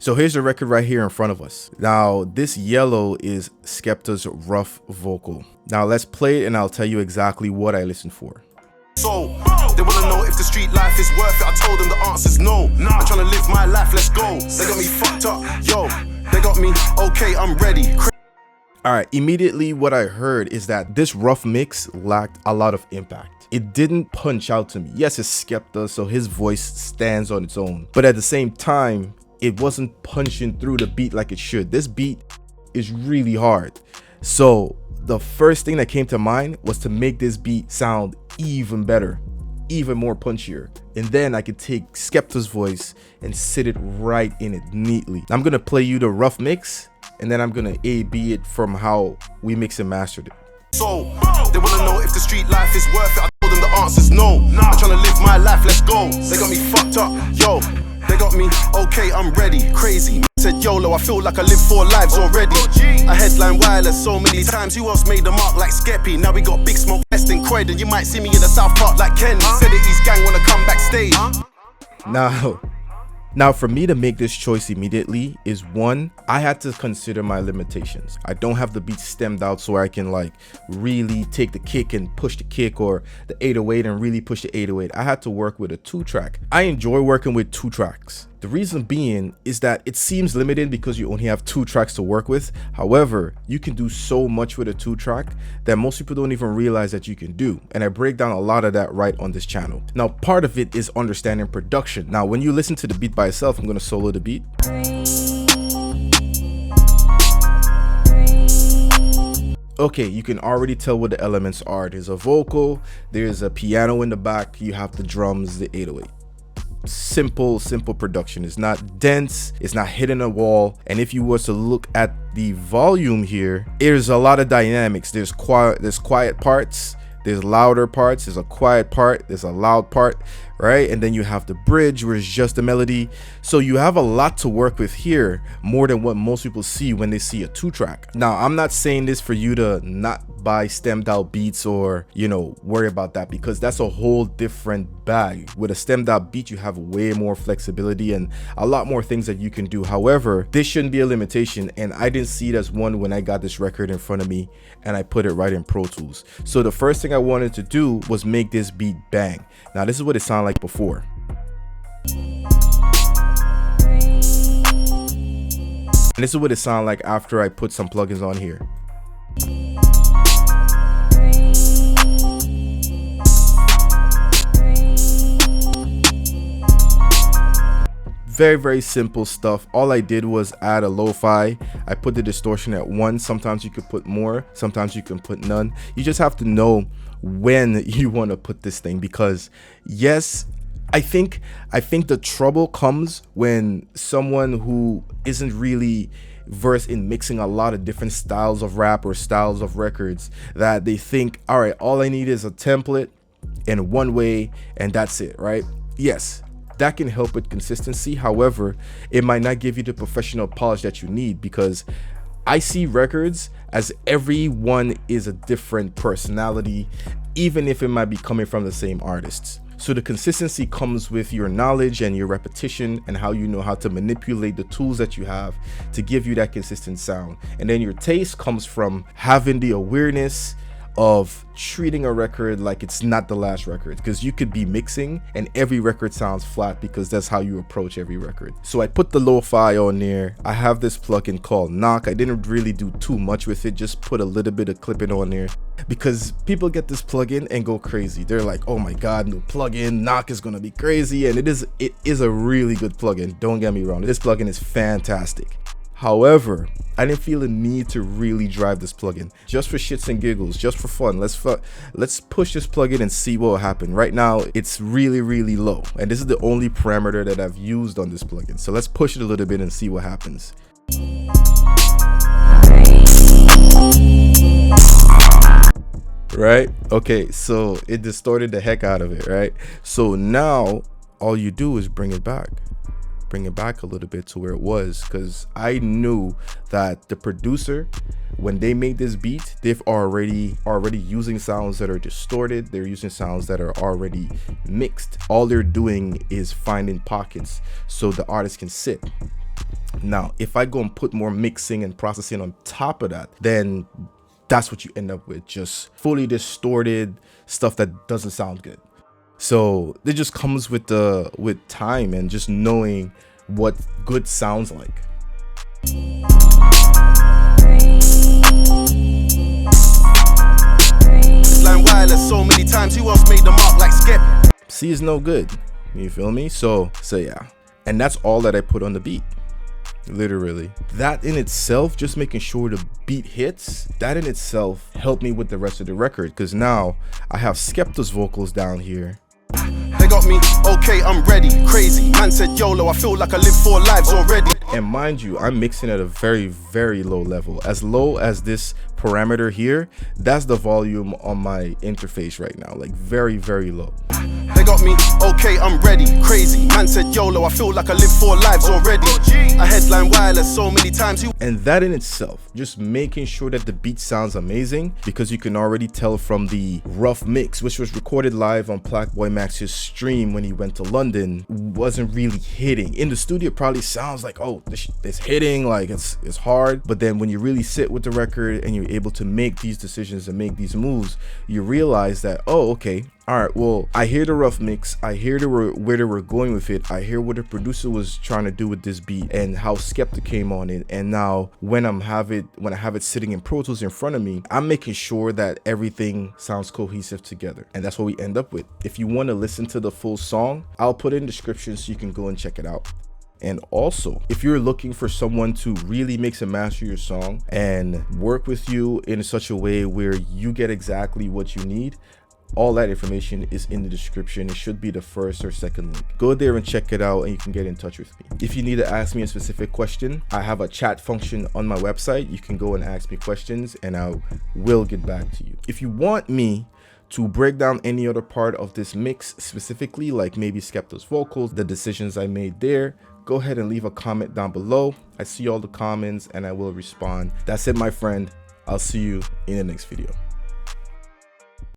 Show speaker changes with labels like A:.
A: So here's the record right here in front of us. Now this yellow is Skepta's rough vocal. Now let's play it and I'll tell you exactly what I listened for.
B: So, they wanna know if the street life is worth it. I told them the answer's no. I'm trying to live my life, let's go. They got me fucked up, yo. They got me, okay, I'm ready.
A: Alright, immediately what I heard is that this rough mix lacked a lot of impact. It didn't punch out to me. Yes, it's Skepta, so his voice stands on its own. But at the same time, it wasn't punching through the beat like it should. This beat is really hard. So the first thing that came to mind was to make this beat sound even better, even more punchier. And then I could take Skepta's voice and sit it right in it neatly. I'm gonna play you the rough mix, and then I'm gonna A/B it from how we mix and mastered it.
B: So, they wanna know if the street life is worth it. I told them the answer's no. I'm trying to live my life, let's go. They got me fucked up, yo. They got me, okay, I'm ready. Crazy. Said YOLO, I feel like I live 4 lives already. I headline wireless so many times. Who else made the mark like Skeppy? Now we got Big Smoke, West and Quaid, and you might see me in the South Park like Kenny. Said that his gang wanna come backstage.
A: Now for me to make this choice immediately is one, I had to consider my limitations. I don't have the beat stemmed out so I can like really take the kick and push the kick, or the 808 and really push the 808. I had to work with a 2-track. I enjoy working with 2 tracks. The reason being is that it seems limited because you only have 2 tracks to work with. However, you can do so much with a 2-track that most people don't even realize that you can do. And I break down a lot of that right on this channel. Now, part of it is understanding production. Now, when you listen to the beat by itself, I'm gonna solo the beat. Okay, you can already tell what the elements are. There's a vocal, there's a piano in the back, you have the drums, the 808. Simple production. It's not dense, it's not hitting a wall. And if you were to look at the volume here, there's a lot of dynamics. There's quiet parts, there's louder parts, there's a quiet part, there's a loud part, right? And then you have the bridge where it's just the melody. So you have a lot to work with here, more than what most people see when they see a 2-track. Now, I'm not saying this for you to not buy stemmed out beats or, you know, worry about that, because that's a whole different bag. With a stemmed out beat, you have way more flexibility and a lot more things that you can do. However, this shouldn't be a limitation, and I didn't see it as one when I got this record in front of me and I put it right in Pro Tools. So the first thing I wanted to do was make this beat bang. Now this is what it sounded like before. And this is what it sounded like after I put some plugins on here. Very simple stuff. All I did was add a lo-fi. I put the distortion at 1. Sometimes you could put more, sometimes you can put none. You just have to know when you want to put this thing, because yes, I think the trouble comes when someone who isn't really versed in mixing a lot of different styles of rap or styles of records, that they think, all right, all I need is a template in one way and that's it, right? Yes, that can help with consistency. However, it might not give you the professional polish that you need, because I see records as everyone is a different personality, even if it might be coming from the same artists. So the consistency comes with your knowledge and your repetition and how you know how to manipulate the tools that you have to give you that consistent sound. And then your taste comes from having the awareness of treating a record like it's not the last record, because you could be mixing and every record sounds flat, because that's how you approach every record. So I put the lo-fi on there. I have this plugin called Knock. I didn't really do too much with it, just put a little bit of clipping on there, because people get this plugin and go crazy. They're like, oh my god, new plugin, Knock is gonna be crazy. And it is a really good plugin, don't get me wrong, this plugin is fantastic. However, I didn't feel a need to really drive this plugin. Just for shits and giggles, just for fun, let's push this plugin and see what will happen. Right now, it's really low, and this is the only parameter that I've used on this plugin. So let's push it a little bit and see what happens. Right? Okay, so it distorted the heck out of it, right? So now all you do is bring it back a little bit to where it was, because I knew that the producer, when they made this beat, they've already using sounds that are distorted. They're using sounds that are already mixed. All they're doing is finding pockets so the artist can sit. Now, if I go and put more mixing and processing on top of that, then that's what you end up with, just fully distorted stuff that doesn't sound good. So it just comes with time and just knowing what good sounds like.
B: Line wireless so many times, who else made the mark like Skepta?
A: C is no good, you feel me? So yeah, and that's all that I put on the beat. Literally, that in itself, just making sure the beat hits, that in itself helped me with the rest of the record, because now I have Skepta's vocals down here.
B: They got me, okay, I'm ready. Crazy, man said YOLO, I feel like I live 4 lives already.
A: And mind you, I'm mixing at a very, very low level. As low as this parameter here, that's the volume on my interface right now, like very, very low.
B: They got me, okay, I'm ready. Crazy, man said YOLO, I feel like I live 4 lives already. I headline wireless so many times.
A: And that in itself, just making sure that the beat sounds amazing, because you can already tell from the rough mix, which was recorded live on Blackboy Max's stream when he went to London, wasn't really hitting. In the studio, it probably sounds like, oh, it's hitting, like it's hard. But then when you really sit with the record and you're able to make these decisions and make these moves, you realize that, oh, okay, all right, well, I hear the rough mix, I hear where they were going with it, I hear what the producer was trying to do with this beat and how Skepta came on it. And now when I have it sitting in Pro Tools in front of me, I'm making sure that everything sounds cohesive together, and that's what we end up with. If you want to listen to the full song, I'll put it in the description so you can go and check it out. And also, if you're looking for someone to really mix and master your song and work with you in such a way where you get exactly what you need, all that information is in the description. It should be the first or second link. Go there and check it out, and you can get in touch with me. If you need to ask me a specific question, I have a chat function on my website. You can go and ask me questions and I will get back to you. If you want me to break down any other part of this mix specifically, like maybe Skepta's vocals, the decisions I made there, go ahead and leave a comment down below. I see all the comments and I will respond. That's it, my friend. I'll see you in the next video.